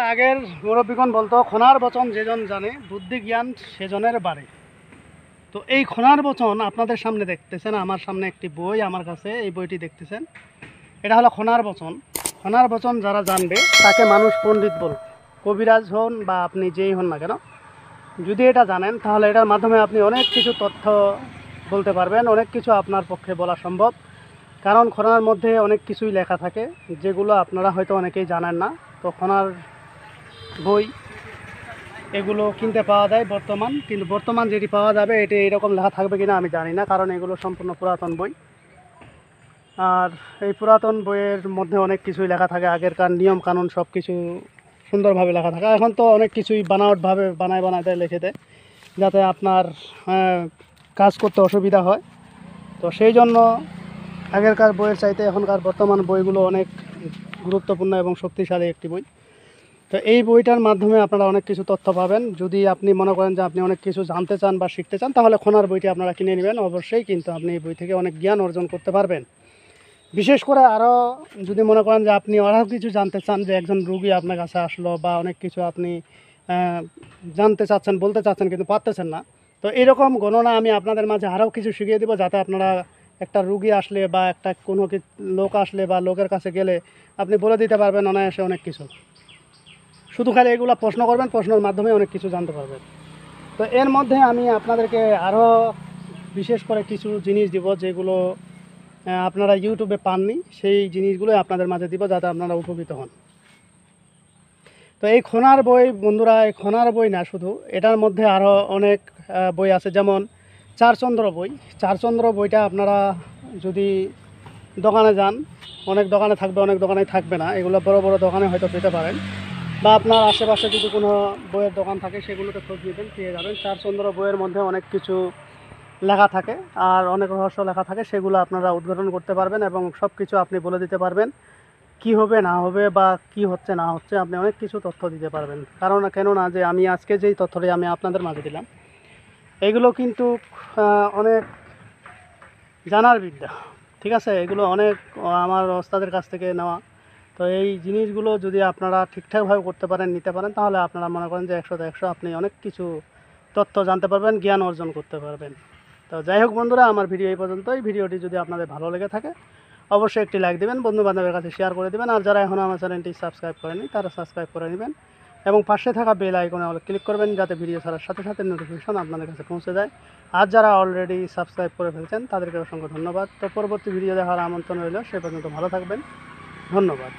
আগের মুরব্বীগণ বলতো খোনার বচন যেজন জানে বুদ্ধি জ্ঞান সেজনের বাড়ে। তো এই খোনার বচন আপনাদের সামনে দেখতেছেন, আমার সামনে একটি বই, আমার কাছে এই বইটি দেখতেছেন, এটা হলো খোনার বচন। খোনার বচন যারা জানবে তাকে মানুষ পণ্ডিত বলবে, কবিরাজ হন বা আপনি যেই হন না কেন, যদি এটা জানেন তাহলে এটার মাধ্যমে আপনি অনেক কিছু তথ্য বলতে পারবেন, অনেক কিছু আপনার পক্ষে বলা সম্ভব। কারণ খোনার মধ্যে অনেক কিছুই লেখা থাকে যেগুলো আপনারা হয়তো অনেকেই জানেন না। তো খোনার বই এগুলো কিনতে পাওয়া যায় বর্তমান, কিন্তু বর্তমান যেটি পাওয়া যাবে এটি এরকম লেখা থাকবে কিনা আমি জানি না, কারণ এগুলো সম্পূর্ণ পুরাতন বই। আর এই পুরাতন বইয়ের মধ্যে অনেক কিছুই লেখা থাকে, আগেরকার নিয়ম কানুন সব কিছু সুন্দরভাবে লেখা থাকে। এখন তো অনেক কিছুই বানাওয়াটভাবে বানায় দেয়, লিখে দেয়, যাতে আপনার কাজ করতে অসুবিধা হয়। তো সেই জন্য আগেরকার বইয়ের চাইতে এখনকার বর্তমান বইগুলো অনেক গুরুত্বপূর্ণ এবং শক্তিশালী একটি বই। তো এই বইটার মাধ্যমে আপনারা অনেক কিছু তথ্য পাবেন। যদি আপনি মনে করেন যে আপনি অনেক কিছু জানতে চান বা শিখতে চান, তাহলে খোনার বইটি আপনারা কিনে নেবেন অবশ্যই, কিন্তু আপনি এই বই থেকে অনেক জ্ঞান অর্জন করতে পারবেন। বিশেষ করে আরও যদি মনে করেন যে আপনি আরও কিছু জানতে চান, যে একজন রুগী আপনার কাছে আসলো বা অনেক কিছু আপনি জানতে চাচ্ছেন, বলতে চাচ্ছেন কিন্তু পারতেছেন না, তো এরকম গণনা আমি আপনাদের মাঝে আরও কিছু শিখিয়ে দেবো, যাতে আপনারা একটা রুগী আসলে বা একটা কোনো লোক আসলে বা লোকের কাছে গেলে আপনি বলে দিতে পারবেন অনায়াসে অনেক কিছু। শুধু খালি এগুলো প্রশ্ন করবেন, প্রশ্নের মাধ্যমে অনেক কিছু জানতে পারবেন। তো এর মধ্যে আমি আপনাদেরকে আরও বিশেষ করে কিছু জিনিস দিব যেগুলো আপনারা ইউটিউবে পাননি, সেই জিনিসগুলোই আপনাদের মাঝে দিব যাতে আপনারা উপকৃত হন। তো এই খোনার বই বন্ধুরা, এই খোনার বই না শুধু, এটার মধ্যে আরও অনেক বই আছে, যেমন চারচন্দ্র বই। চারচন্দ্র বইটা আপনারা যদি দোকানে যান, অনেক দোকানে থাকবে, অনেক দোকানে থাকবে না, এগুলো বড় বড় দোকানে হয়তো পেতে পারেন, বা আপনার আশেপাশে যদি কোনো বইয়ের দোকান থাকে সেগুলোতে খোঁজ নেবেন, পেয়ে যাবেন। চারচন্দ্র বইয়ের মধ্যে অনেক কিছু লেখা থাকে আর অনেক রহস্য লেখা থাকে, সেগুলো আপনারা উদ্ঘাটন করতে পারবেন এবং সব কিছু আপনি বলে দিতে পারবেন, কি হবে না হবে বা কি হচ্ছে না হচ্ছে, আপনি অনেক কিছু তথ্য দিতে পারবেন। কারণ কেননা যে আমি আজকে যেই তথ্যটি আমি আপনাদের মাঝে দিলাম, এগুলো কিন্তু অনেক জানার বিদ্যা, ঠিক আছে, এগুলো অনেক আমার ওস্তাদের কাছ থেকে নেওয়া। তো এই জিনিসগুলো যদি আপনারা ঠিকঠাকভাবে করতে পারেন, নিতে পারেন, তাহলে আপনারা মনে করেন যে 100তে 100 আপনি অনেক কিছু তথ্য জানতে পারবেন, জ্ঞান অর্জন করতে পারবেন। তো যাই হোক বন্ধুরা, আমার ভিডিও এই পর্যন্তই। ভিডিওটি যদি আপনাদের ভালো লেগে থাকে অবশ্যই একটি লাইক দেবেন, বন্ধু বান্ধবের কাছে শেয়ার করে দেবেন, আর যারা এখনও আমার চ্যানেলটি সাবস্ক্রাইব করেনি তারা সাবস্ক্রাইব করে নেবেন এবং পাশে থাকা বেল আইকনে ক্লিক করবেন, যাতে ভিডিও ছাড়ার সাথে সাথে নোটিফিকেশন আপনাদের কাছে পৌঁছে যায়। আর যারা অলরেডি সাবস্ক্রাইব করে ফেলছেন তাদেরকে অসংখ্য ধন্যবাদ। তো পরবর্তী ভিডিও দেখার আমন্ত্রণ রইল, সে পর্যন্ত ভালো থাকবেন, ধন্যবাদ।